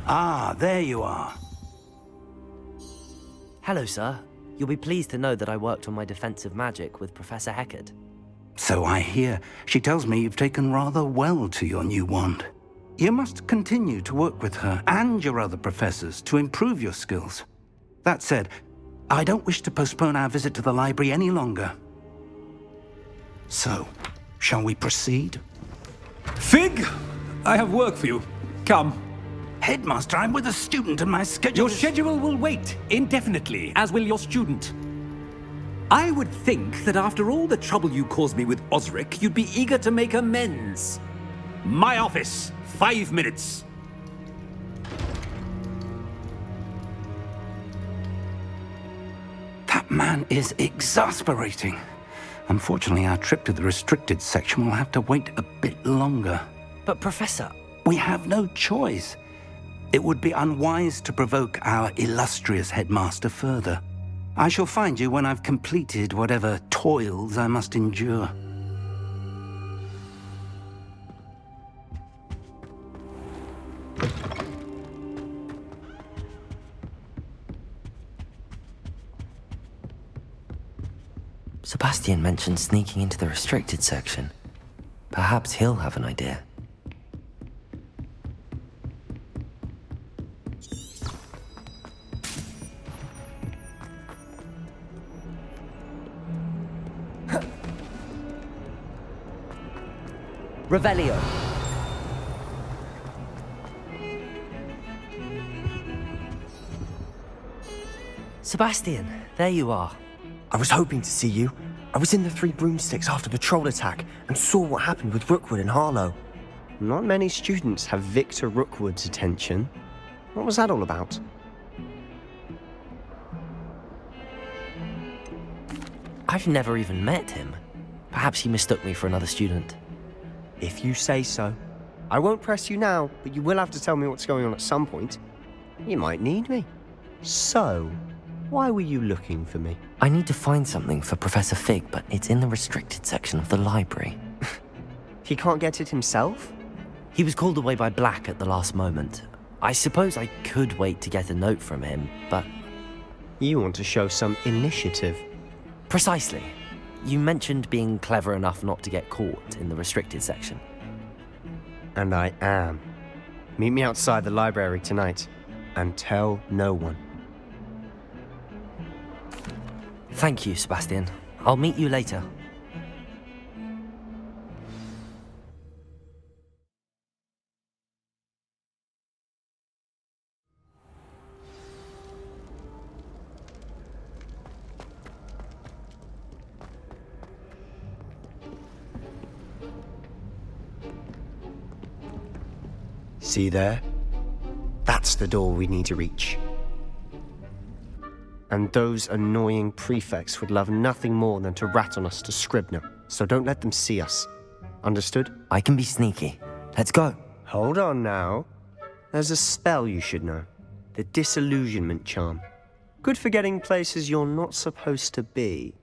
Ah, there you are. Hello, sir. You'll be pleased to know that I worked on my defensive magic with Professor Heckard. So I hear. She tells me you've taken rather well to your new wand. You must continue to work with her and your other professors to improve your skills. That said, I don't wish to postpone our visit to the library any longer. So, shall we proceed? Fig! I have work for you. Come. Headmaster, I'm with a student and my schedule Your schedule will wait indefinitely, as will your student. I would think that after all the trouble you caused me with Osric, you'd be eager to make amends. My office, 5 minutes. That man is exasperating. Unfortunately, our trip to the restricted section will have to wait a bit longer. But, Professor... We have no choice. It would be unwise to provoke our illustrious headmaster further. I shall find you when I've completed whatever toils I must endure. Sebastian mentioned sneaking into the restricted section. Perhaps he'll have an idea. Revelio. Sebastian, there you are. I was hoping to see you. I was in the Three Broomsticks after the troll attack and saw what happened with Rookwood and Harlow. Not many students have Victor Rookwood's attention. What was that all about? I've never even met him. Perhaps he mistook me for another student. If you say so. I won't press you now, but you will have to tell me what's going on at some point. You might need me. So, why were you looking for me? I need to find something for Professor Fig, but it's in the restricted section of the library. He can't get it himself? He was called away by Black at the last moment. I suppose I could wait to get a note from him, but... You want to show some initiative. Precisely. You mentioned being clever enough not to get caught in the restricted section. And I am. Meet me outside the library tonight, and tell no one. Thank you, Sebastian. I'll meet you later. See there? That's the door we need to reach. And those annoying prefects would love nothing more than to rat on us to Scribner, so don't let them see us. Understood? I can be sneaky. Let's go. Hold on now. There's a spell you should know. The Disillusionment Charm. Good for getting places you're not supposed to be.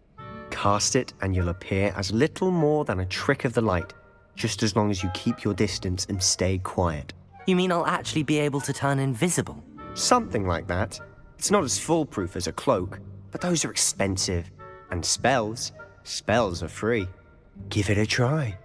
Cast it and you'll appear as little more than a trick of the light, just as long as you keep your distance and stay quiet. You mean I'll actually be able to turn invisible? Something like that. It's not as foolproof as a cloak, but those are expensive. And spells are free. Give it a try.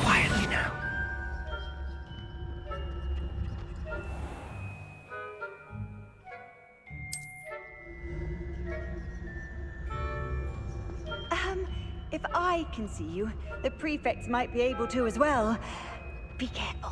Quietly now. If I can see you, the prefects might be able to as well. Be careful.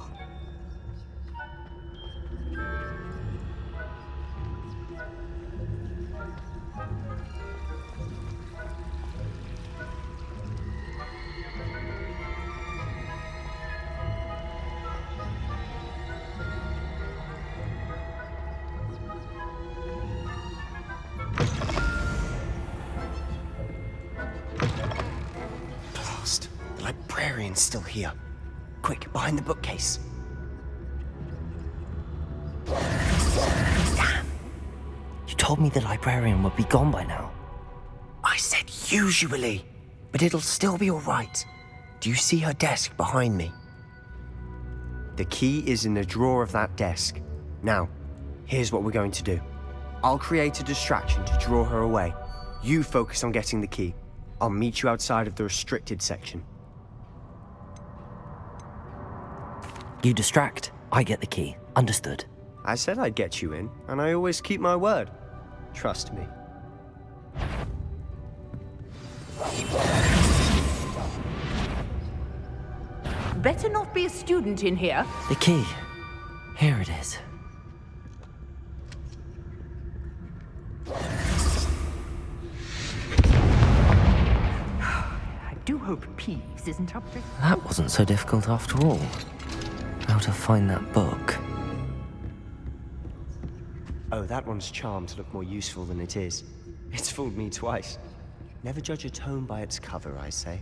last. The librarian's still here. Quick, behind the bookcase. Damn! You told me the librarian would be gone by now. I said usually, but it'll still be all right. Do you see her desk behind me? The key is in the drawer of that desk. Now, here's what we're going to do. I'll create a distraction to draw her away. You focus on getting the key. I'll meet you outside of the restricted section. You distract, I get the key. Understood. I said I'd get you in, and I always keep my word. Trust me. Better not be a student in here. The key. Here it is. I do hope Peeves isn't up to... That wasn't so difficult after all. How to find that book. Oh, that one's charmed to look more useful than it is. It's fooled me twice. Never judge a tome by its cover, I say.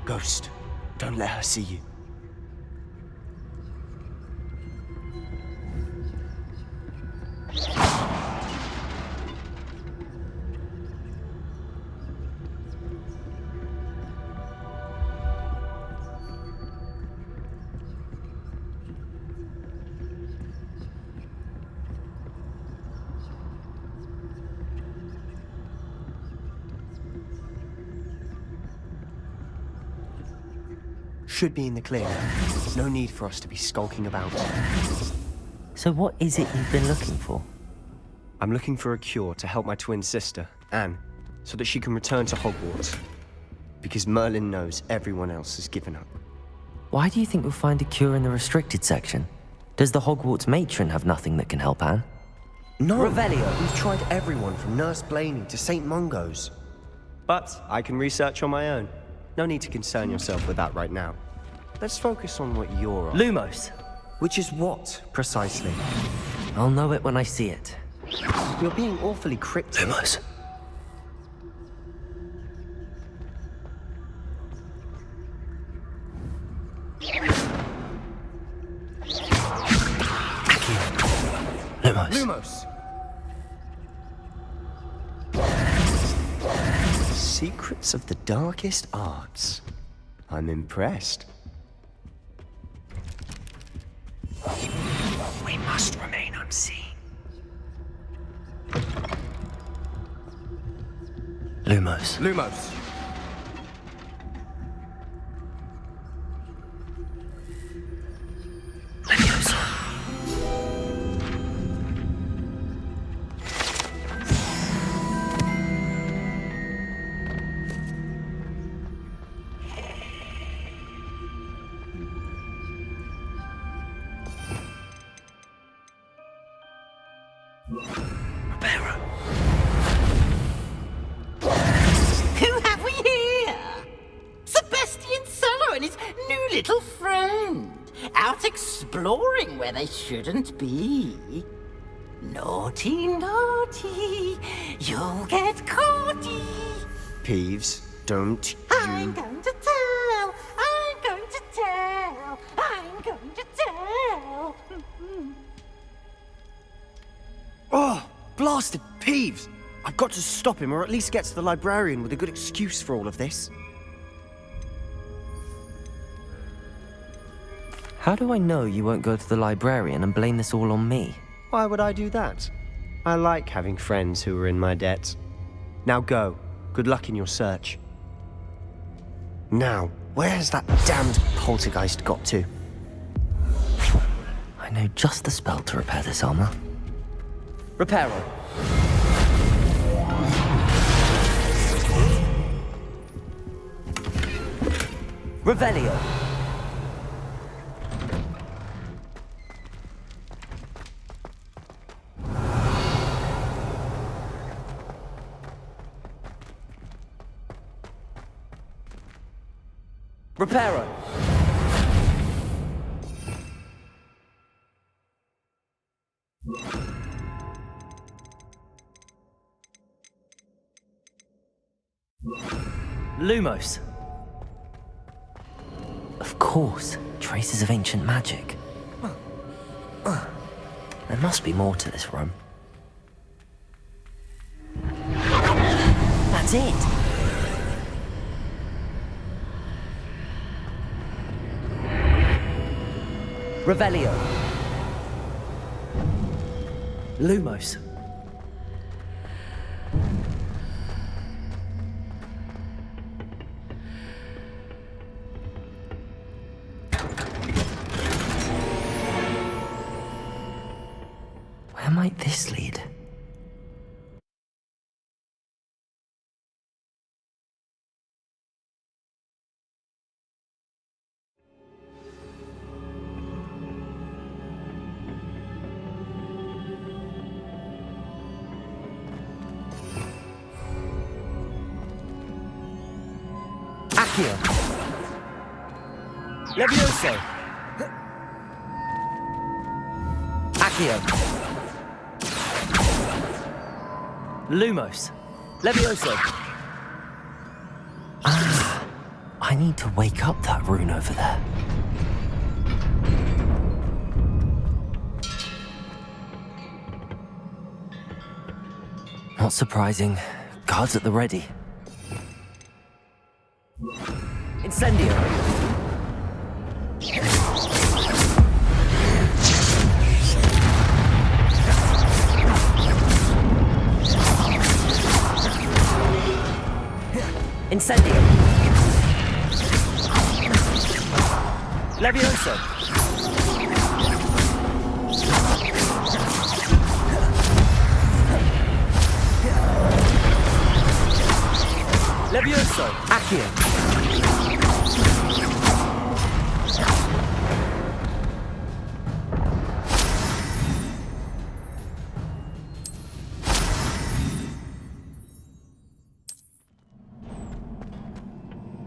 Ghost, don't let her see you. Should be in the clear. No need for us to be skulking about. So what is it you've been looking for? I'm looking for a cure to help my twin sister, Anne, so that she can return to Hogwarts. Because Merlin knows everyone else has given up. Why do you think we'll find a cure in the restricted section? Does the Hogwarts matron have nothing that can help Anne? No! Revelio! We've tried everyone from Nurse Blaney to St. Mungo's. But I can research on my own. No need to concern yourself with that right now. Let's focus on what you're on. Lumos! Which is what, precisely? I'll know it when I see it. You're being awfully cryptic. Lumos. Lumos. Lumos. Secrets of the darkest arts. I'm impressed. We must remain unseen. Lumos. Lumos. Who have we here? Sebastian Solo and his new little friend, out exploring where they shouldn't be. Naughty, naughty, you'll get caughty. Peeves, don't I'm you... going to tell, I'm going to tell, I'm going to tell. Oh, blasted Peeves! I've got to stop him, or at least get to the librarian with a good excuse for all of this. How do I know you won't go to the librarian and blame this all on me? Why would I do that? I like having friends who are in my debt. Now go. Good luck in your search. Now, where's that damned poltergeist got to? I know just the spell to repair this armor. Reparo. Revelio. Reparo. Lumos. Of course, traces of ancient magic. There must be more to this room. That's it! Revelio. Lumos. Where might this lead? Accio. Levioso. Accio. Lumos. Levioso. Ah, I need to wake up that rune over there. Not surprising. Guards at the ready. Incendio. Incendio. Levioso. Levioso. Accio.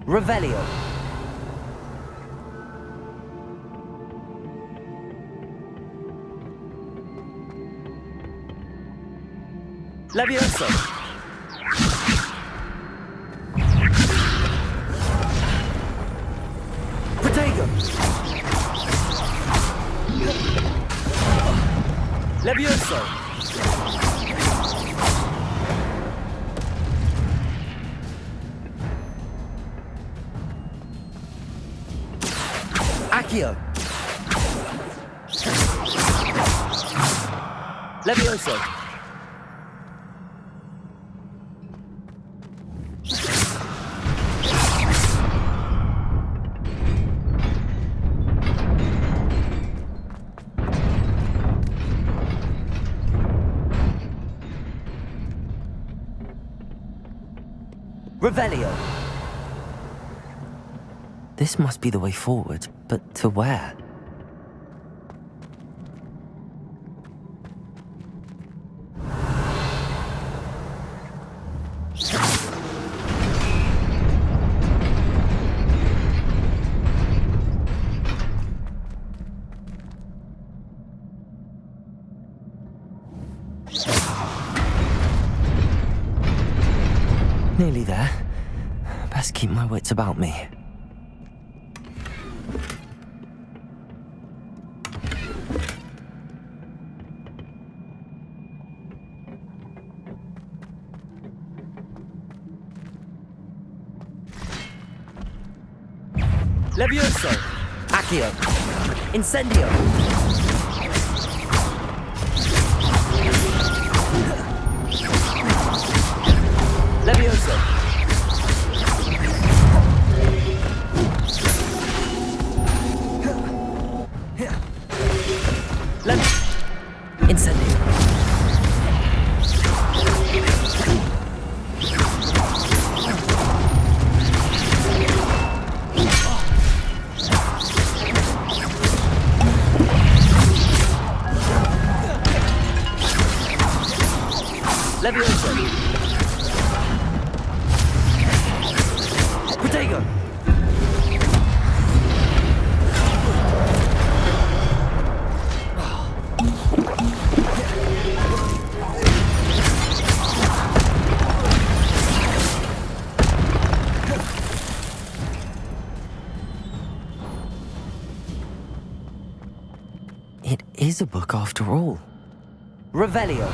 Revelio. Levioso. Protego. Levioso. Accio. Levioso. Revelio. This must be the way forward, but to where? Nearly there. Best keep my wits about me. Levioso. Accio. Incendio. Levioso. Incendio. Levioso. Protego. It is a book after all. Revelio.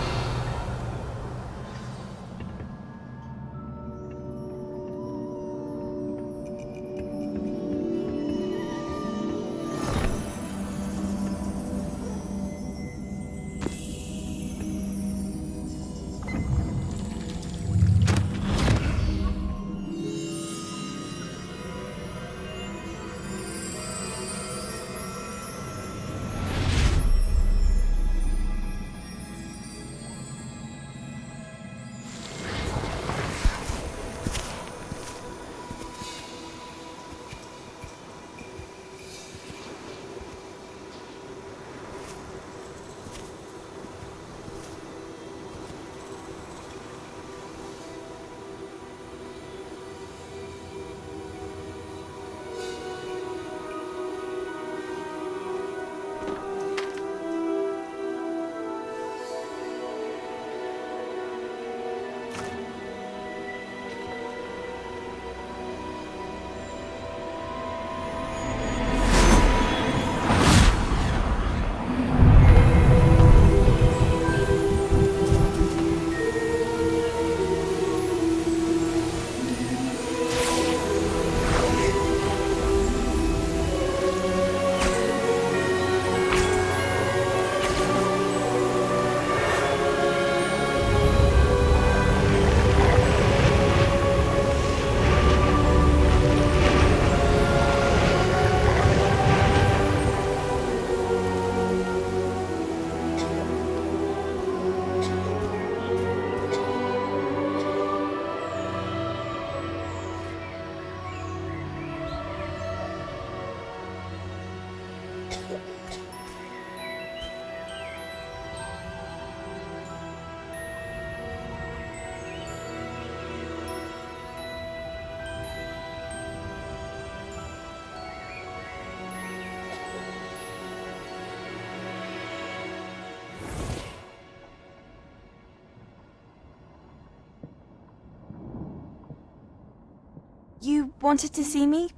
You wanted to see me?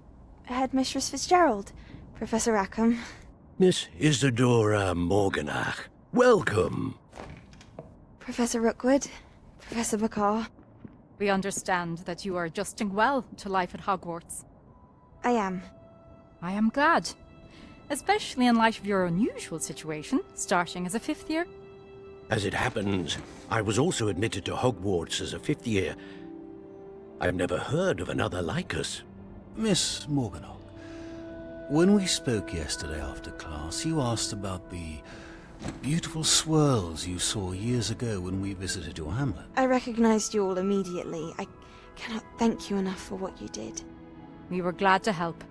Headmistress Fitzgerald, Professor Rackham. Miss Isadora Morganach, welcome. Professor Rookwood, Professor Bakar. We understand that you are adjusting well to life at Hogwarts. I am. I am glad. Especially in light of your unusual situation, starting as a fifth year. As it happens, I was also admitted to Hogwarts as a fifth year. I've never heard of another like us. Miss Morganach, when we spoke yesterday after class, you asked about the beautiful swirls you saw years ago when we visited your hamlet. I recognized you all immediately. I cannot thank you enough for what you did. We were glad to help.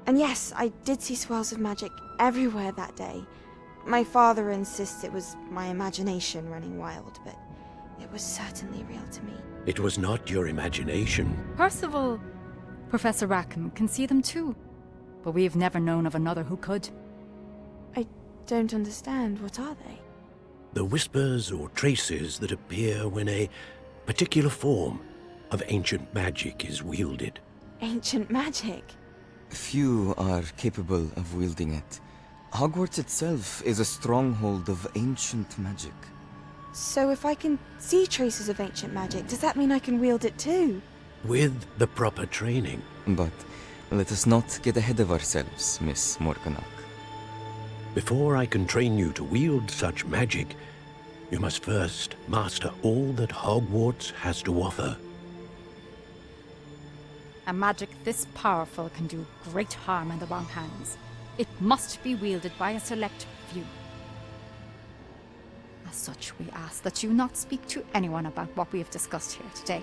And yes, I did see swirls of magic everywhere that day. My father insists it was my imagination running wild, but it was certainly real to me. It was not your imagination. Percival, Professor Rackham can see them too, but we've never known of another who could. I don't understand. What are they? The whispers or traces that appear when a particular form of ancient magic is wielded. Ancient magic? Few are capable of wielding it. Hogwarts itself is a stronghold of ancient magic. So if I can see traces of ancient magic, does that mean I can wield it too? With the proper training. But let us not get ahead of ourselves, Miss Morganach. Before I can train you to wield such magic, you must first master all that Hogwarts has to offer. A magic this powerful can do great harm in the wrong hands. It must be wielded by a select few. As such, we ask that you not speak to anyone about what we have discussed here today.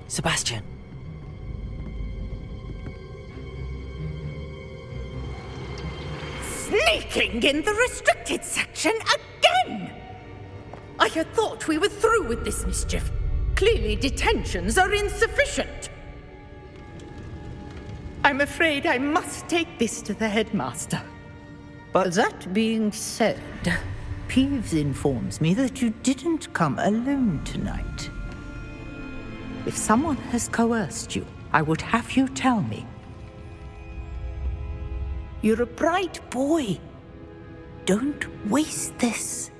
Sebastian. Sneaking in the restricted section again! I had thought we were through with this mischief. Clearly detentions are insufficient. I'm afraid I must take this to the headmaster. But that being said, Peeves informs me that you didn't come alone tonight. If someone has coerced you, I would have you tell me. You're a bright boy. Don't waste this.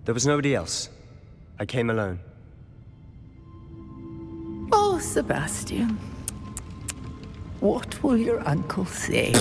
There was nobody else. I came alone. Oh, Sebastian. What will your uncle say?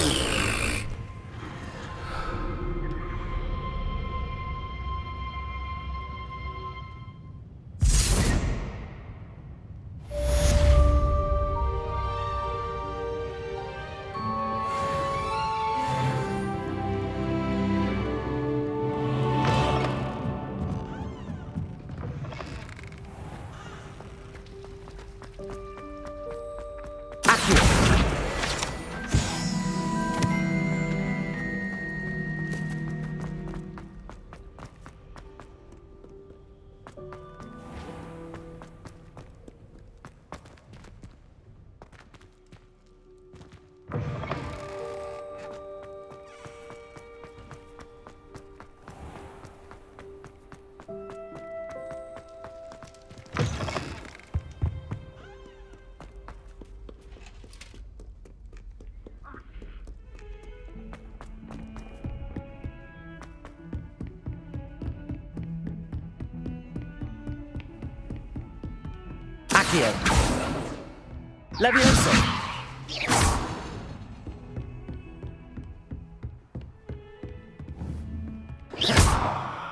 Leviosa!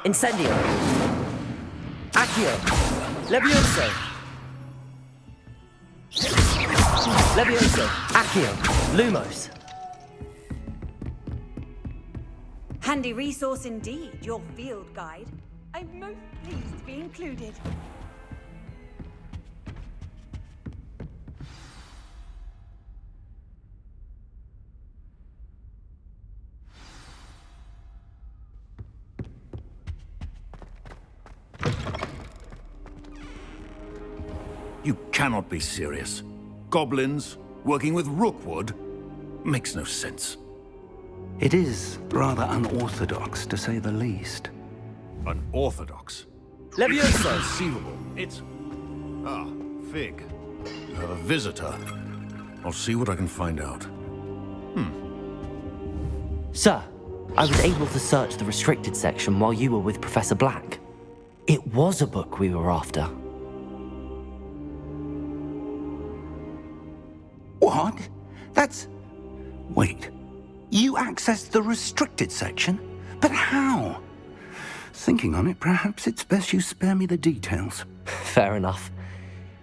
Incendio! Accio! Leviosa! Leviosa! Accio! Lumos! Handy resource indeed, your field guide. I'm most pleased to be included. You cannot be serious. Goblins working with Rookwood makes no sense. It is rather unorthodox, to say the least. Unorthodox? Leviosa! Conceivable. It's... Ah, Fig. You have a visitor. I'll see what I can find out. Sir, I was able to search the restricted section while you were with Professor Black. It was a book we were after. What? That's... Wait. You accessed the restricted section? But how? Thinking on it, perhaps it's best you spare me the details. Fair enough.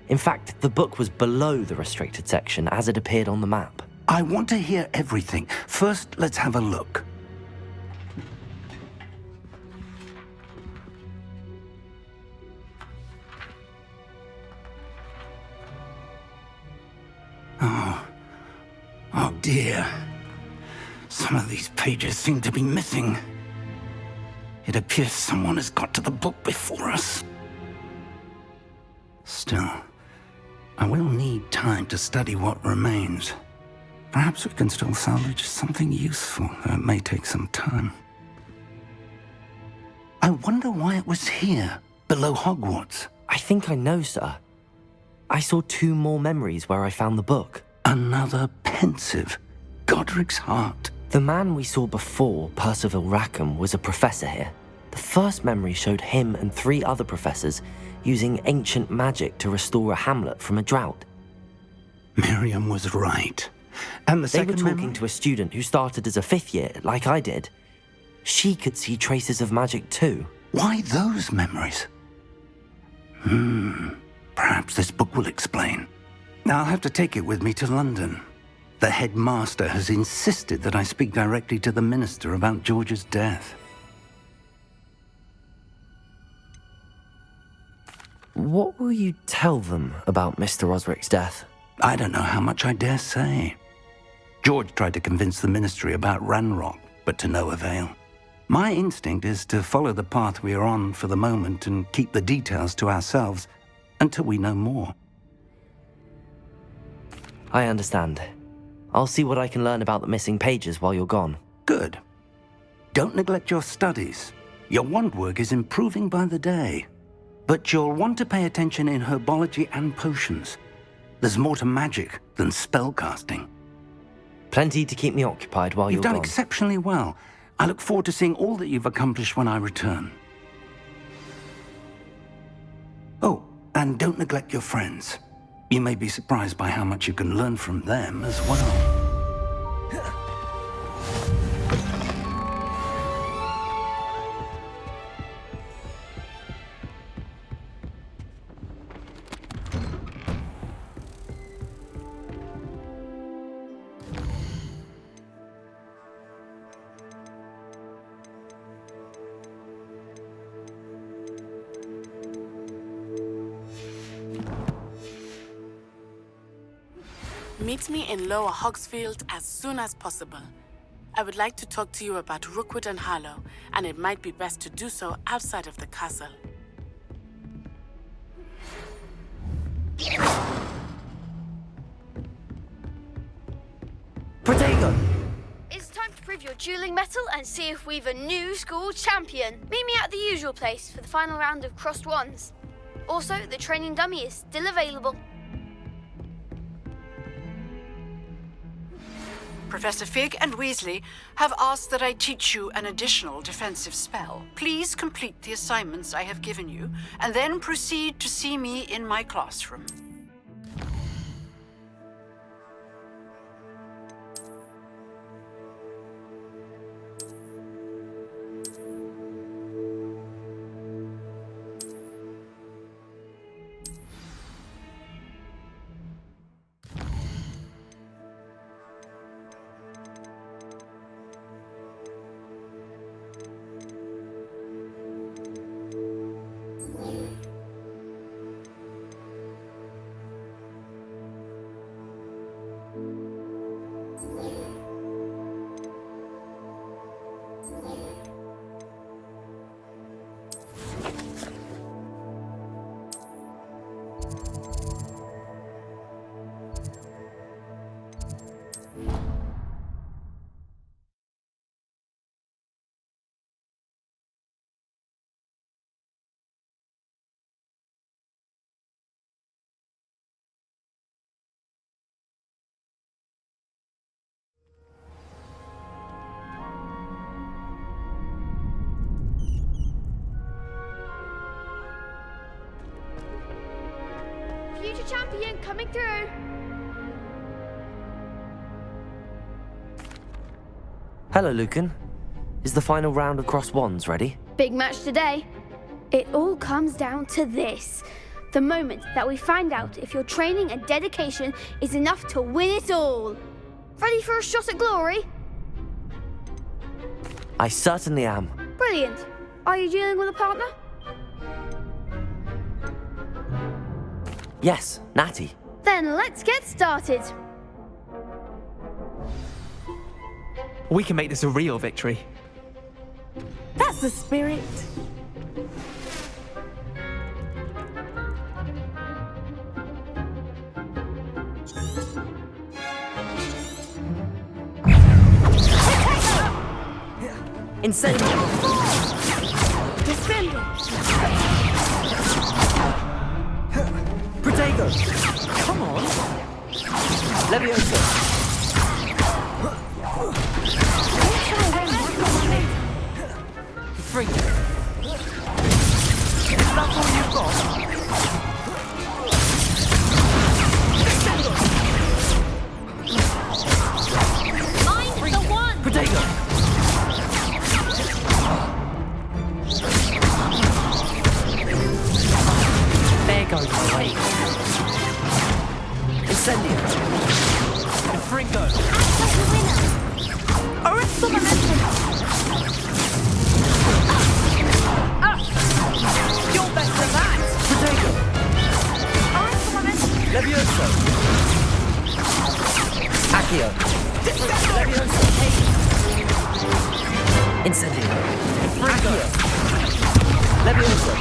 In fact, the book was below the restricted section as it appeared on the map. I want to hear everything. First, let's have a look. Oh dear. Some of these pages seem to be missing. It appears someone has got to the book before us. Still, I will need time to study what remains. Perhaps we can still salvage something useful, though it may take some time. I wonder why it was here, below Hogwarts. I think I know, sir. I saw 2 more memories where I found the book. Another pensive. Godric's heart. The man we saw before, Percival Rackham, was a professor here. The first memory showed him and 3 other professors using ancient magic to restore a hamlet from a drought. Miriam was right. And the second They were talking to a student who started as a 5th year, like I did. She could see traces of magic too. Why those memories? Perhaps this book will explain. Now I'll have to take it with me to London. The headmaster has insisted that I speak directly to the minister about George's death. What will you tell them about Mr. Osric's death? I don't know how much I dare say. George tried to convince the ministry about Ranrock, but to no avail. My instinct is to follow the path we are on for the moment and keep the details to ourselves until we know more. I understand. I'll see what I can learn about the missing pages while you're gone. Good. Don't neglect your studies. Your wand work is improving by the day. But you'll want to pay attention in herbology and potions. There's more to magic than spellcasting. Plenty to keep me occupied while You've you're done gone. exceptionally well. I look forward to seeing all that you've accomplished when I return. Oh, and don't neglect your friends. You may be surprised by how much you can learn from them as well. Meet me in Lower Hogsfield as soon as possible. I would like to talk to you about Rookwood and Harlow, and it might be best to do so outside of the castle. Protego! It's time to prove your dueling mettle and see if we've a new school champion. Meet me at the usual place for the final round of crossed wands. Also, the training dummy is still available. Professor Fig and Weasley have asked that I teach you an additional defensive spell. Please complete the assignments I have given you, and then proceed to see me in my classroom. Future champion coming through. Hello, Lucan. Is the final round of crossed wands ready? Big match today. It all comes down to this. The moment that we find out if your training and dedication is enough to win it all. Ready for a shot at glory? I certainly am. Brilliant. Are you dealing with a partner? Yes, Natty. Then let's get started. We can make this a real victory. That's the spirit. Incendiary! Defending! Protego! Come on! Leviosa! Free! That's all you've got? I'm the one! Protego! There goes my way. Incendio! Fringo! Arrest the momentum! You're better than that! Protego! Arrest the momentum! Leviosa! Accio! Leviosa! Incendio! Protego! Leviosa!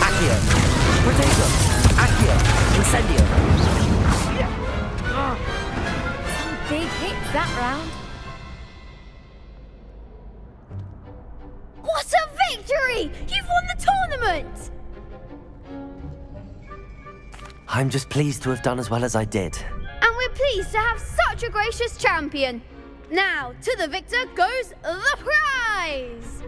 Accio! Protego! Accio! Incendio! Some big hits that round. What a victory! You've won the tournament! I'm just pleased to have done as well as I did. And we're pleased to have such a gracious champion. Now, to the victor goes the prize!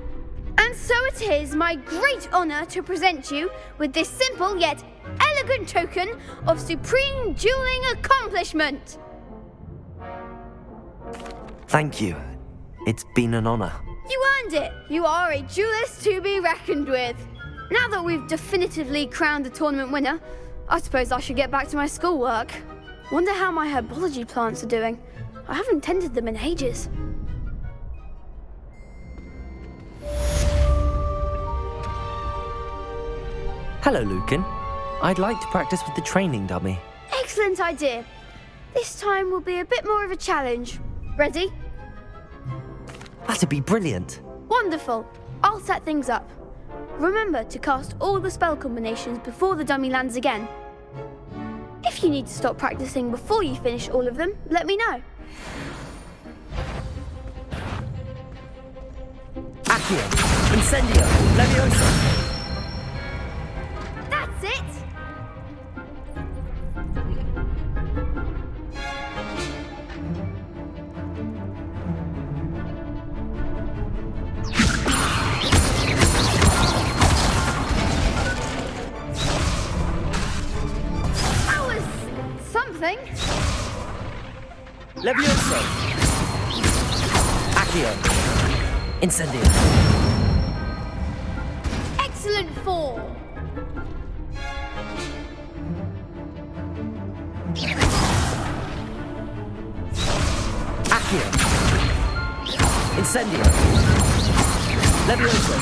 And so it is my great honour to present you with this simple yet elegant token of supreme dueling accomplishment. Thank you. It's been an honour. You earned it. You are a duelist to be reckoned with. Now that we've definitively crowned the tournament winner, I suppose I should get back to my schoolwork. Wonder how my herbology plants are doing. I haven't tended them in ages. Hello, Lucan. I'd like to practice with the training dummy. Excellent idea. This time will be a bit more of a challenge. Ready? That'd be brilliant. Wonderful. I'll set things up. Remember to cast all the spell combinations before the dummy lands again. If you need to stop practicing before you finish all of them, let me know. Accio! Incendio! Leviosa! That's it! That was something. Leviosa! Accio! Incendio! Excellent form. Accio! Incendio! Leviosa!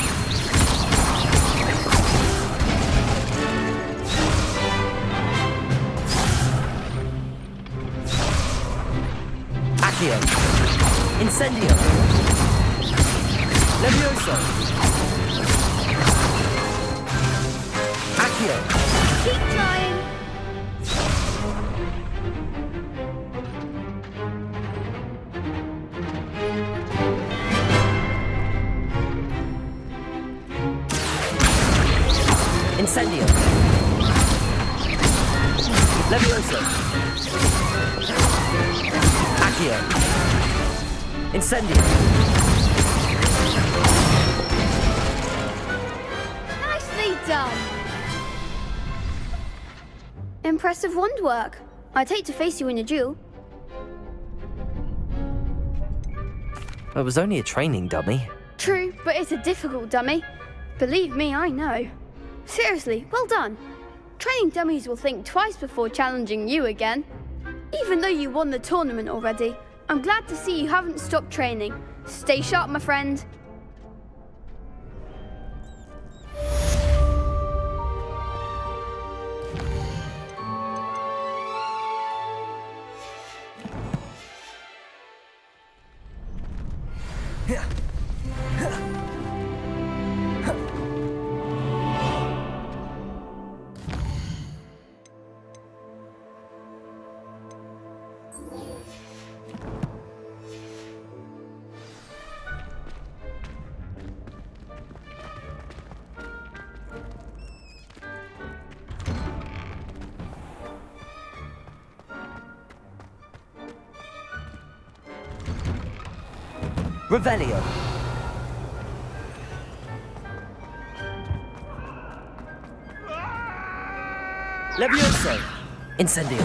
Accio! Incendio! Leviosa! Accio! Keep trying. Incendio! Leviosa! Accio! Incendio! Nicely done. Impressive wand work. I'd hate to face you in a duel. It was only a training dummy. True, but it's a difficult dummy. Believe me, I know. Seriously, well done. Training dummies will think twice before challenging you again. Even though you won the tournament already, I'm glad to see you haven't stopped training. Stay sharp, my friend. Revelio! Leviosa! Incendio!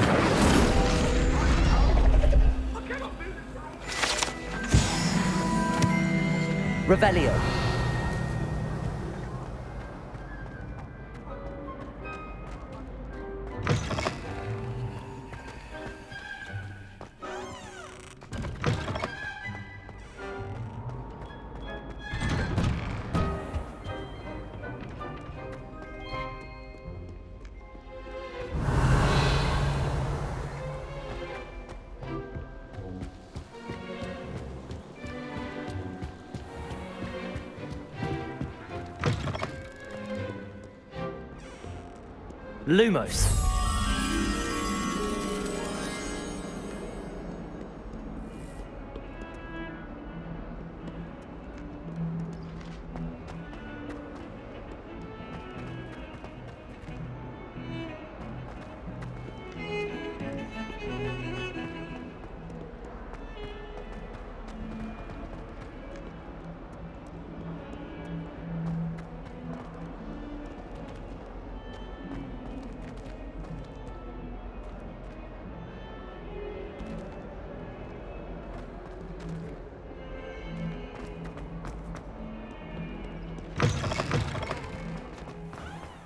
Revelio! Lumos.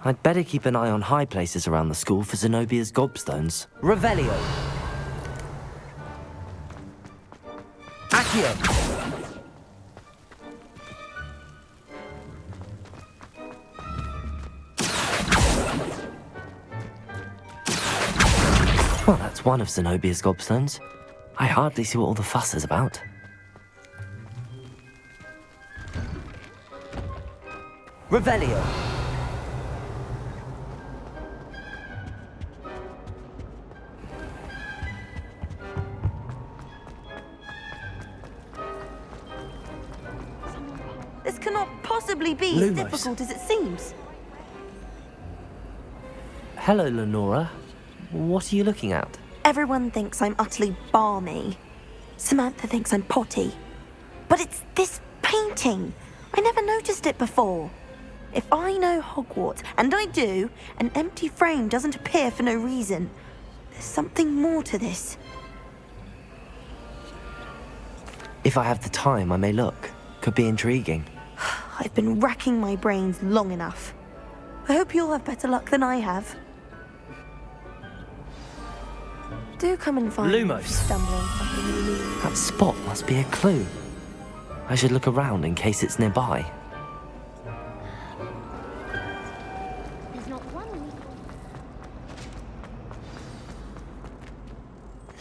I'd better keep an eye on high places around the school for Zenobia's gobstones. Revelio! Accio! Well, that's one of Zenobia's gobstones. I hardly see what all the fuss is about. Revelio! This cannot possibly be as difficult as it seems. Hello, Lenora. What are you looking at? Everyone thinks I'm utterly balmy. Samantha thinks I'm potty. But it's this painting. I never noticed it before. If I know Hogwarts, and I do, an empty frame doesn't appear for no reason. There's something more to this. If I have the time, I may look. Could be intriguing. I've been racking my brains long enough. I hope you'll have better luck than I have. Do come and find me Lumos. stumbling something you need. That spot must be a clue. I should look around in case it's nearby.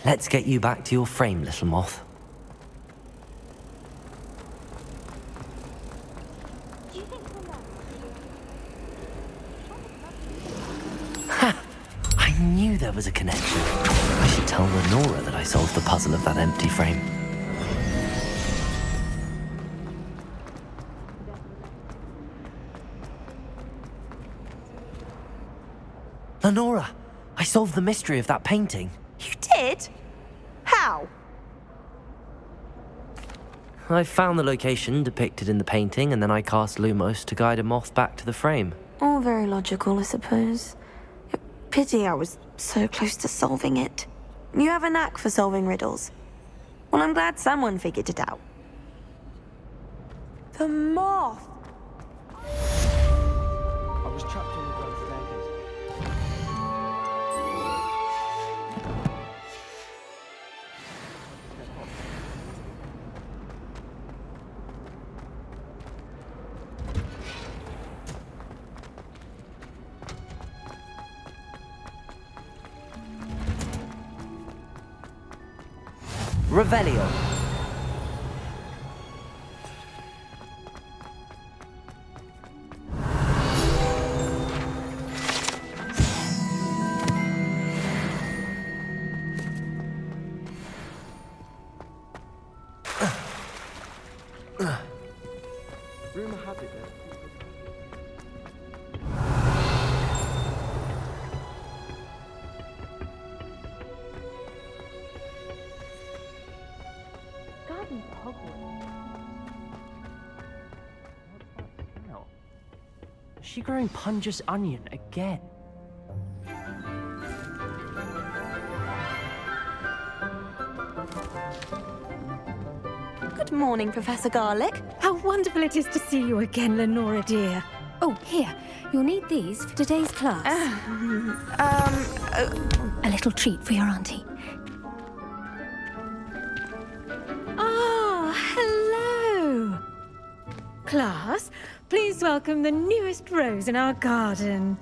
Let's get you back to your frame, little moth. Ha! I knew there was a connection. I should tell Lenora that I solved the puzzle of that empty frame. Lenora, I solved the mystery of that painting. You did? How? I found the location depicted in the painting, and then I cast Lumos to guide a moth back to the frame. All very logical, I suppose. Pity I was so close to solving it. You have a knack for solving riddles. Well, I'm glad someone figured it out. The moth! I was trapped on the grand staircase. Revelio. Rumor had it that Garden of Hogwarts. What's that smell? Is she growing Punja's onion again? Good morning, Professor Garlick. How wonderful it is to see you again, Lenora dear. Oh, here. You'll need these for today's class. A little treat for your auntie. Ah, hello. Class, please welcome the newest rose in our garden.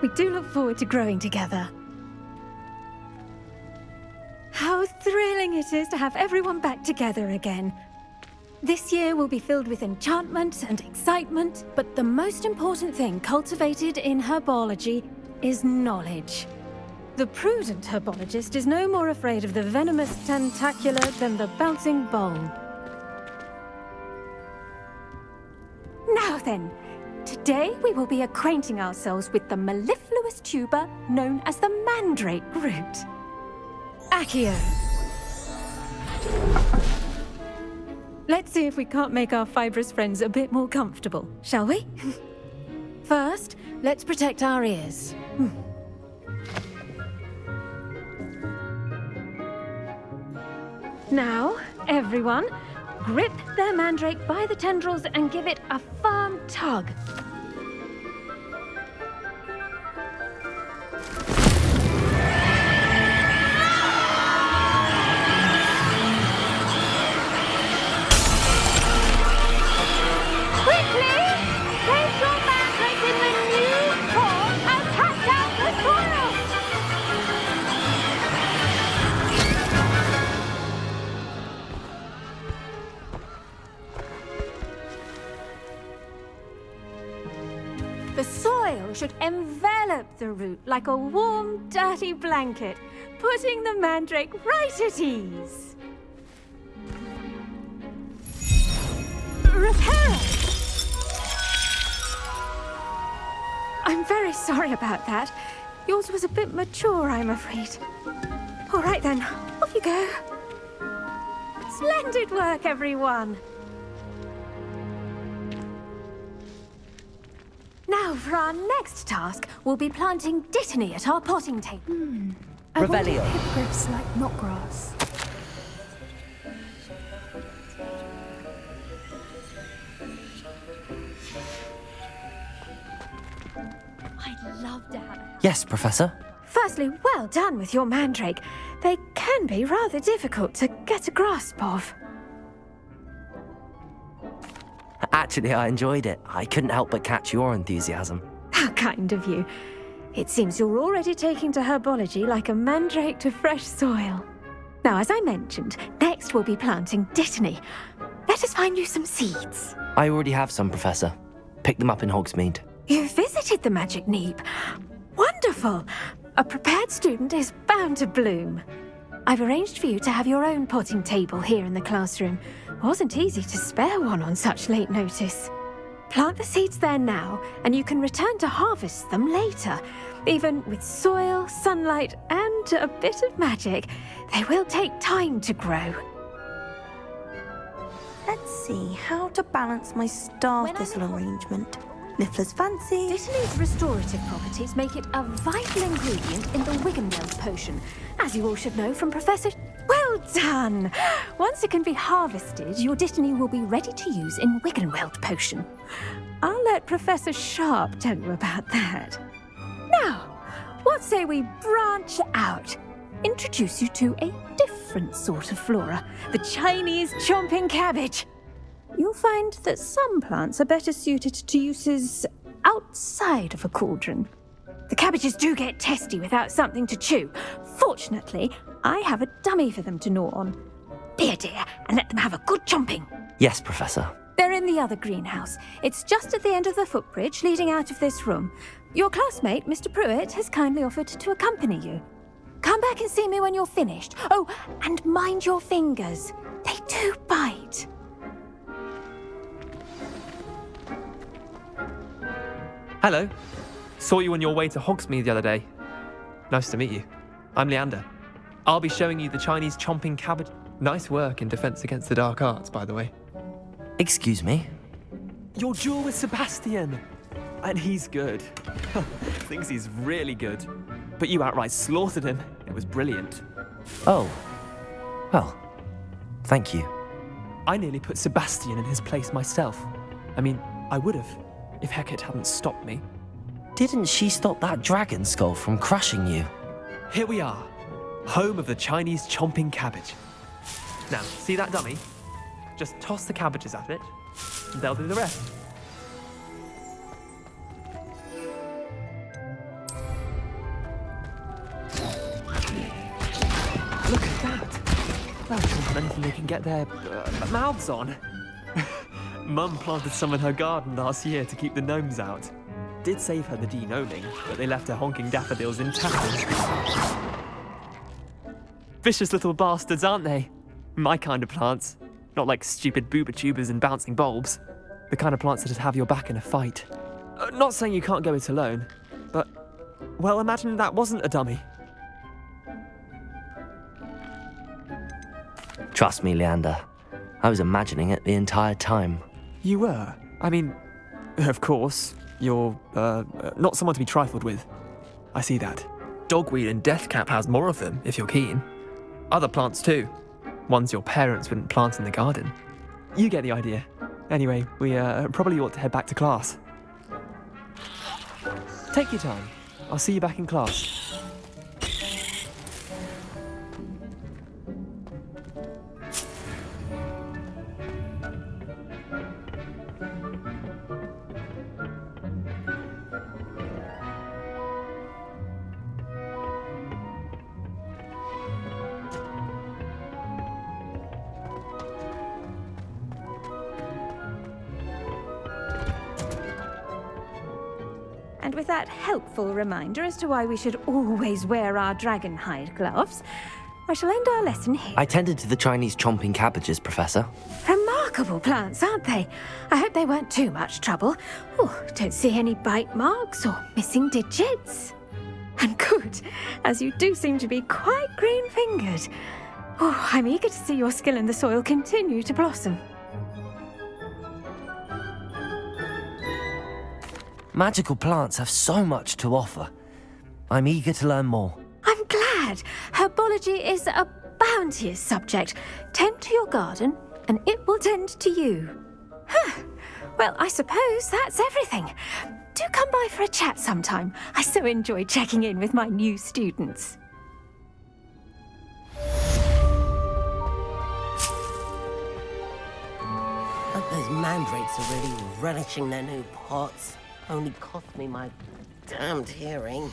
We do look forward to growing together. How thrilling it is to have everyone back together again. This year will be filled with enchantment and excitement, but the most important thing cultivated in herbology is knowledge. The prudent herbologist is no more afraid of the venomous tentacular than the bouncing bulb. Now then, today we will be acquainting ourselves with the mellifluous tuber known as the mandrake root. Accio. Let's see if we can't make our fibrous friends a bit more comfortable, shall we? First, let's protect our ears. Now, everyone, grip their mandrake by the tendrils and give it a firm tug. The soil should envelop the root like a warm, dirty blanket, putting the mandrake right at ease. Repair it! I'm very sorry about that. Yours was a bit mature, I'm afraid. All right then, off you go. Splendid work, everyone. Now, for our next task, we'll be planting dittany at our potting table. I wonder Revelio. if hippogriffs like knotgrass. I'd love to have it. Yes, Professor. Firstly, well done with your mandrake. They can be rather difficult to get a grasp of. Actually, I enjoyed it. I couldn't help but catch your enthusiasm. How kind of you. It seems you're already taking to herbology like a mandrake to fresh soil. Now, as I mentioned, next we'll be planting dittany. Let us find you some seeds. I already have some, Professor. Picked them up in Hogsmeade. You visited the Magic Neep. Wonderful. A prepared student is bound to bloom. I've arranged for you to have your own potting table here in the classroom. Wasn't easy to spare one on such late notice. Plant the seeds there now, and you can return to harvest them later. Even with soil, sunlight, and a bit of magic, they will take time to grow. Let's see how to balance my star thistle arrangement. Niffler's fancy. Dittany's restorative properties make it a vital ingredient in the Wiggenweld potion, as you all should know from Professor... Well done! Once it can be harvested, your dittany will be ready to use in Wiggenweld potion. I'll let Professor Sharp tell you about that. Now, what say we branch out? Introduce you to a different sort of flora, the Chinese chomping cabbage. You'll find that some plants are better suited to uses outside of a cauldron. The cabbages do get testy without something to chew. Fortunately, I have a dummy for them to gnaw on. Be a dear and let them have a good chomping. Yes, Professor. They're in the other greenhouse. It's just at the end of the footbridge leading out of this room. Your classmate, Mr. Pruitt, has kindly offered to accompany you. Come back and see me when you're finished. Oh, and mind your fingers. They do bite. Hello. Saw you on your way to Hogsmeade the other day. Nice to meet you. I'm Leander. I'll be showing you the Chinese chomping cabbage. Nice work in Defense Against the Dark Arts, by the way. Excuse me? Your duel with Sebastian. And he's good. Thinks he's really good. But you outright slaughtered him. It was brilliant. Oh. Well, thank you. I nearly put Sebastian in his place myself. I mean, I would have, if Hecate hadn't stopped me. Didn't she stop that dragon skull from crushing you? Here we are, home of the Chinese chomping cabbage. Now, see that dummy? Just toss the cabbages at it, and they'll do the rest. Look at that! They'll chomp on anything they can get their mouths on. Mum planted some in her garden last year to keep the gnomes out. Did save her the de-gnoming, but they left her honking daffodils in tatters. Vicious little bastards, aren't they? My kind of plants. Not like stupid booba tubers and bouncing bulbs. The kind of plants that'd have your back in a fight. Not saying you can't go it alone, but, well, imagine that wasn't a dummy. Trust me, Leander. I was imagining it the entire time. You were? I mean, of course, you're, not someone to be trifled with. I see that. Dogweed and deathcap has more of them, if you're keen. Other plants too. Ones your parents wouldn't plant in the garden. You get the idea. Anyway, we probably ought to head back to class. Take your time. I'll see you back in class. And with that helpful reminder as to why we should always wear our dragon hide gloves, I shall end our lesson here. I tended to the Chinese chomping cabbages, Professor. Remarkable plants, aren't they? I hope they weren't too much trouble. Oh, don't see any bite marks or missing digits. And good, as you do seem to be quite green-fingered. Oh, I'm eager to see your skill in the soil continue to blossom. Magical plants have so much to offer. I'm eager to learn more. I'm glad. Herbology is a bounteous subject. Tend to your garden, and it will tend to you. Huh. Well, I suppose that's everything. Do come by for a chat sometime. I so enjoy checking in with my new students. Hope those mandrakes are really relishing their new pots. Only cost me my damned hearing.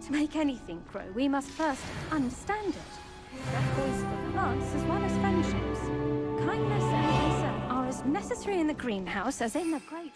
To make anything grow, we must first understand it. That goes for plants as well as friendships. Kindness and concern are as necessary in the greenhouse as in the great...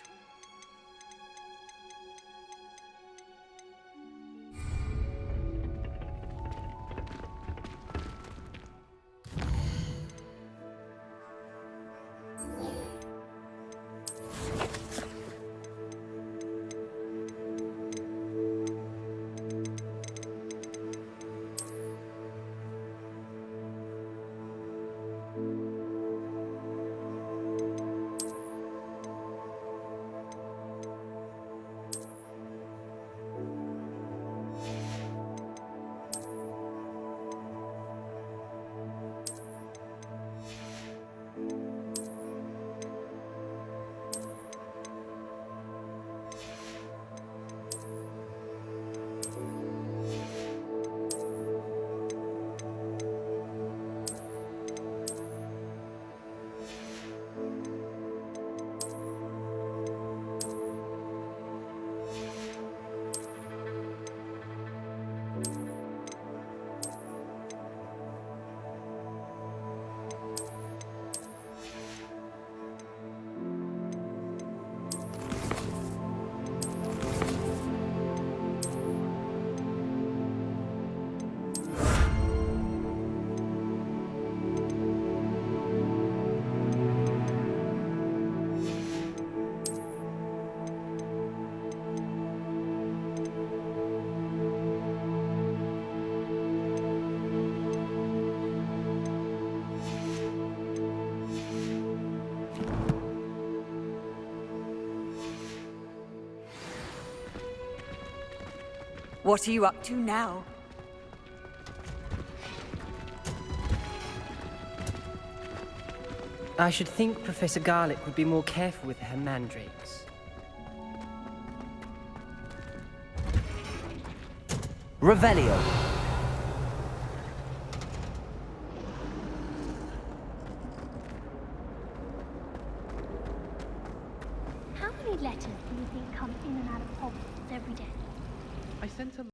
What are you up to now? I should think Professor Garlick would be more careful with her mandrakes. Revelio. How many letters do you think come in and out of Hogwarts every day? I sent a